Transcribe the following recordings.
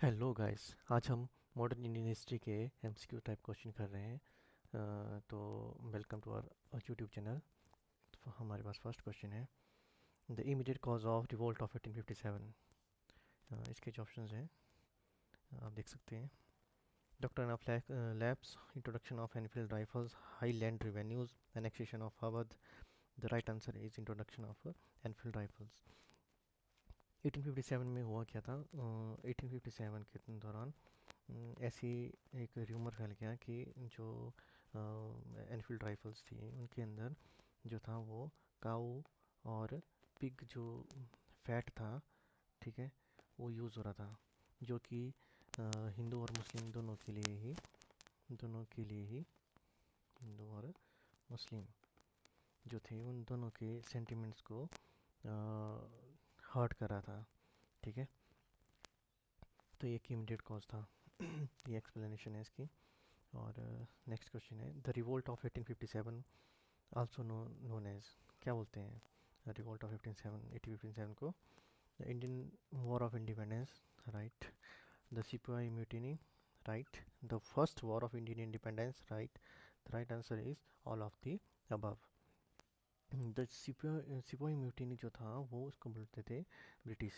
Hello guys. आज हम modern Indian history के एमसीक्यू टाइप क्वेश्चन कर रहे हैं। तो welcome to our YouTube channel. तो हमारे पास फर्स्ट क्वेश्चन है, the immediate cause of revolt of 1857। इसके जो ऑप्शंस हैं आप देख सकते हैं। Doctrine of lapse, introduction of Enfield rifles, high land revenues, annexation of Awadh. The right answer is introduction of Enfield rifles. 1857 में हुआ क्या था? 1857 के दौरान ऐसी एक र्यूमर फैल गया कि जो एनफील्ड राइफल्स थी उनके अंदर जो था वो काऊ और पिग जो फैट था, ठीक है, वो यूज़ हो रहा था, जो कि हिंदू और मुस्लिम दोनों के लिए ही हिंदू और मुस्लिम जो थे उन दोनों के सेंटिमेंट्स को हर्ट कर रहा था, ठीक है। तो ये की इमीडिएट कॉज था। ये एक्सप्लेनेशन है इसकी। और नेक्स्ट क्वेश्चन है, the revolt of 1857 also known as, क्या बोलते हैं रिवोल्ट ऑफ 1857 को? The Indian war of independence, right. The sipahi mutiny, right. The first war of Indian independence, right. The right answer is all of the above. The sipahi mutiny जो था वो उसको बोलते थे ब्रिटिश,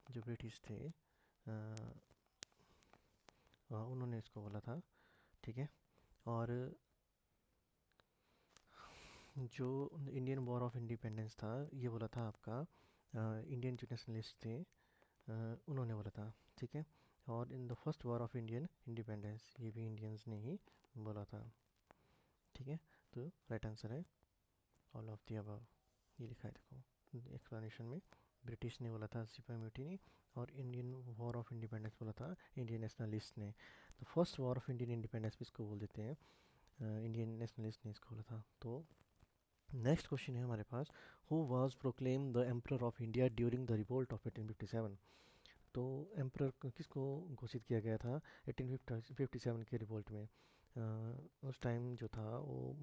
जो ब्रिटिश थे उन्होंने इसको बोला था, ठीक है। और जो इंडियन वॉर ऑफ इंडिपेंडेंस था ये बोला था आपका इंडियन जो नेशनलिस्ट थे उन्होंने बोला था, ठीक है। और in the first war of Indian independence ये भी इंडियंस ने ही बोला था, ठीक है। तो राइट आंसर है ऑल ऑफ द अबव। ये लिखा है देखो एक्सप्लेनेशन में, ब्रिटिश ने बोला था सिपाही म्यूटिनी, और इंडियन वॉर ऑफ इंडिपेंडेंस बोला था इंडियन नेशनलिस्ट ने। तो first war of Indian independence भी इसको बोल देते हैं, इंडियन नेशनलिस्ट ने इसको बोला था। तो नेक्स्ट क्वेश्चन है हमारे पास, who was proclaim the emperor of India during the revolt of 1857। तो एम्परर किसको घोषित किया गया था 1857 के रिवोल्ट में? उस टाइम जो था वो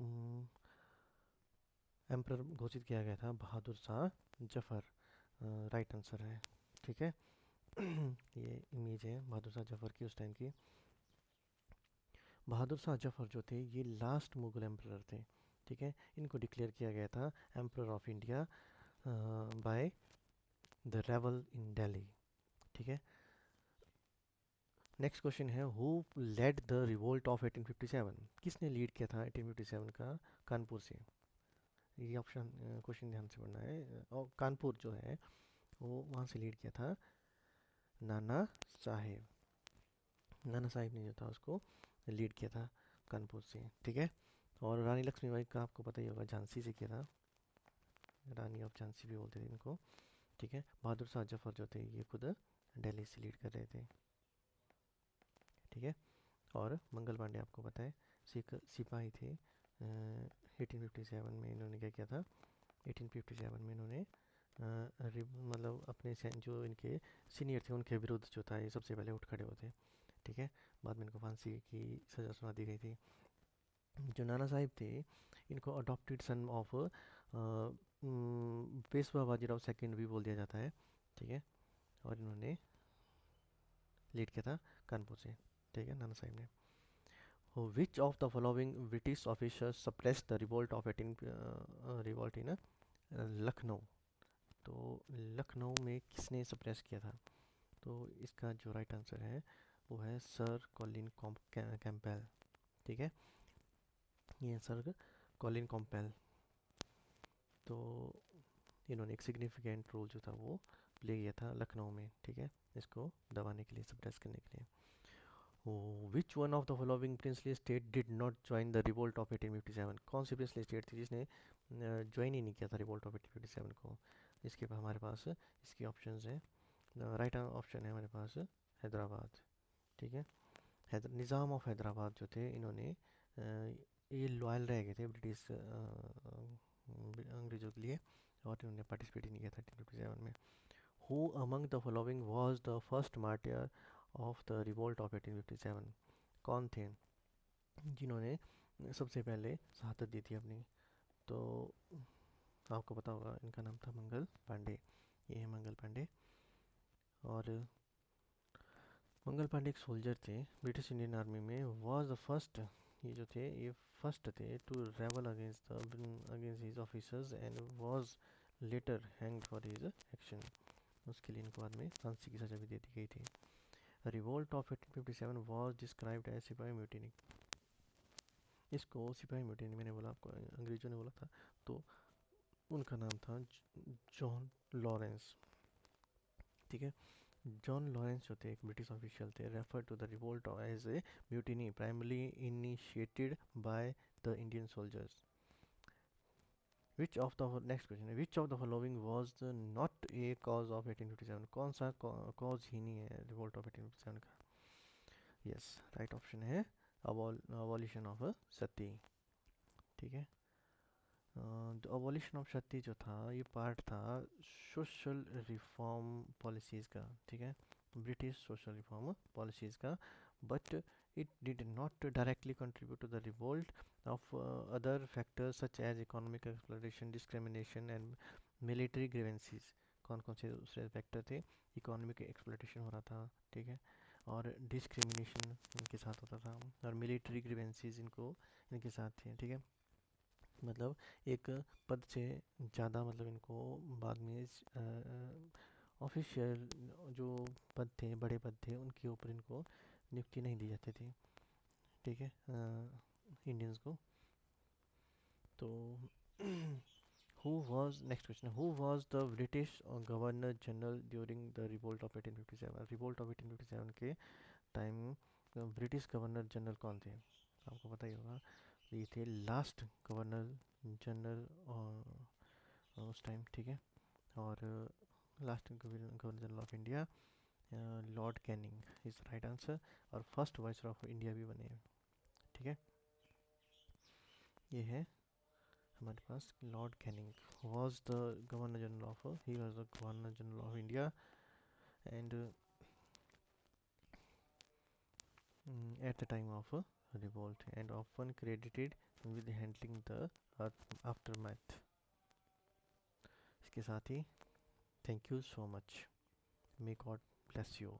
एम्परर घोषित किया गया था बहादुर शाह जफर। राइट आंसर है, ठीक है। ये इमेज है बहादुर शाह जफर की उस टाइम की। बहादुर शाह जफर जो थे ये लास्ट मुगल एम्परर थे, ठीक है। इनको डिक्लेयर किया गया था emperor of India by the रेवल इन दिल्ली, ठीक है। नेक्स्ट क्वेश्चन है, who led the revolt of 1857। किसने लीड किया था 1857 का कानपुर से? ये ऑप्शन क्वेश्चन ध्यान से पढ़ना है। और कानपुर जो है वो वहाँ से लीड किया था नाना साहेब। नाना साहिब ने जो था उसको लीड किया था कानपुर से, ठीक है। और रानी लक्ष्मीबाई का आपको पता ही होगा, झांसी से किया था, रानी ऑफ झांसी भी बोलते थे इनको, ठीक है। बहादुर शाह जफर जो थे ये खुद दिल्ली से लीड कर रहे थे, ठीक है। और मंगल पांडे आपको पता है सिख सिपाही थे। 1857 में इन्होंने क्या किया था? 1857 में इन्होंने मतलब अपने जो इनके सीनियर थे उनके विरुद्ध जो था ये सबसे पहले उठ खड़े हुए थे, ठीक है। बाद में इनको फांसी की सज़ा सुना दी गई थी। जो नाना साहिब थे इनको adopted son of Peshwa Bajirao second भी बोल दिया जाता है, ठीक है। और इन्होंने लीड किया था कानपुर से, ठीक है, नाना साहिब ने। विच of the following British officers suppress the revolt of 18 revolt in Lucknow? तो लखनऊ में किसने सप्रेस किया था? तो इसका जो राइट आंसर है वो है सर कॉलिन कैंपबेल, ठीक है। ये सर कॉलिन कैंपबेल, तो इन्होंने एक सिग्निफिकेंट रोल जो था वो प्ले किया था लखनऊ में, ठीक है, इसको दबाने के लिए, सप्रेस करने के लिए। Which one of the following princely state did not join the revolt of 1857? कौन सी प्रिंसली स्टेट थी जिसने ज्वाइन ही नहीं किया था रिवोल्ट ऑफ 1857 को? इसके बाद हमारे पास इसकी ऑप्शंस हैं। राइट ऑप्शन है हमारे पास हैदराबाद, ठीक है। निज़ाम ऑफ हैदराबाद जो थे इन्होंने ये लॉयल रह गए थे ब्रिटिश अंग्रेज़ों के लिए, और इन्होंने पार्टिसिपेट ही नहीं किया था 1857 में। Who among the following was the first martyr of the revolt of 1857? कौन थे जिन्होंने सबसे पहले शहादत दी थी अपनी? तो आपको पता होगा इनका नाम था मंगल पांडे। ये है मंगल पांडे। और मंगल पांडे एक सोल्जर थे ब्रिटिश इंडियन आर्मी में, वॉज द फर्स्ट, ये जो थे ये फर्स्ट थे to rebel against his officers and was later hanged for his action. उसके लिए इनको बाद में फांसी की सजा भी दे दी गई थी। Revolt of 1857 was described as sipahi mutiny. इसको सिपाही म्यूटिनी मैंने बोला आपको, अंग्रेजों ने बोला था, तो उनका नाम था जॉन लॉरेंस। ठीक है, जॉन लॉरेंस जो थे एक ब्रिटिश ऑफिशियल थे, refer to the revolt as a mutiny primarily initiated by the Indian soldiers. Which of the next question है, which of the following was not a cause of 1857? कौन सा cause he नहीं है revolt of 1857 का? Yes, right option है abolition of सती। ठीक है, abolition of सती जो था ये पार्ट था सोशल रिफॉर्म पॉलिसीज़ का। ठीक है, ब्रिटिश सोशल रिफॉर्म पॉलिसीज़ का, but it did not directly contribute to the revolt of other factors such as economic exploitation, discrimination and military grievances। कौन कौन से दूसरे फैक्टर थे? इकोनॉमिक एक्सप्लोइटेशन हो रहा था, ठीक है, और डिस्क्रिमिनेशन इनके साथ होता था, और मिलिट्री ग्रीवेंसीज इनके साथ थे। ठीक है, मतलब एक पद से ज़्यादा, मतलब इनको बाद में ऑफिशियल जो पद थे, बड़े पद थे, उनके ऊपर इनको नियुक्ति नहीं दी जाती थी। ठीक है, इंडियंस को। तो who was, next question, who was the British governor general during the revolt of 1857? Revolt of 1857 के टाइम ब्रिटिश गवर्नर जनरल कौन थे? आपको पता ही होगा, ये थे लास्ट गवर्नर जनरल उस टाइम। ठीक है, और last governor general of India Lord Canning is right answer, और फर्स्ट वाइसरॉय ऑफ इंडिया भी बने हैं। ठीक है, ये है हमारे पास Lord Canning was the governor general of, he was the governor general of India and at the time of revolt and often credited with handling the aftermath। इसके साथ ही thank you so much, may God bless you.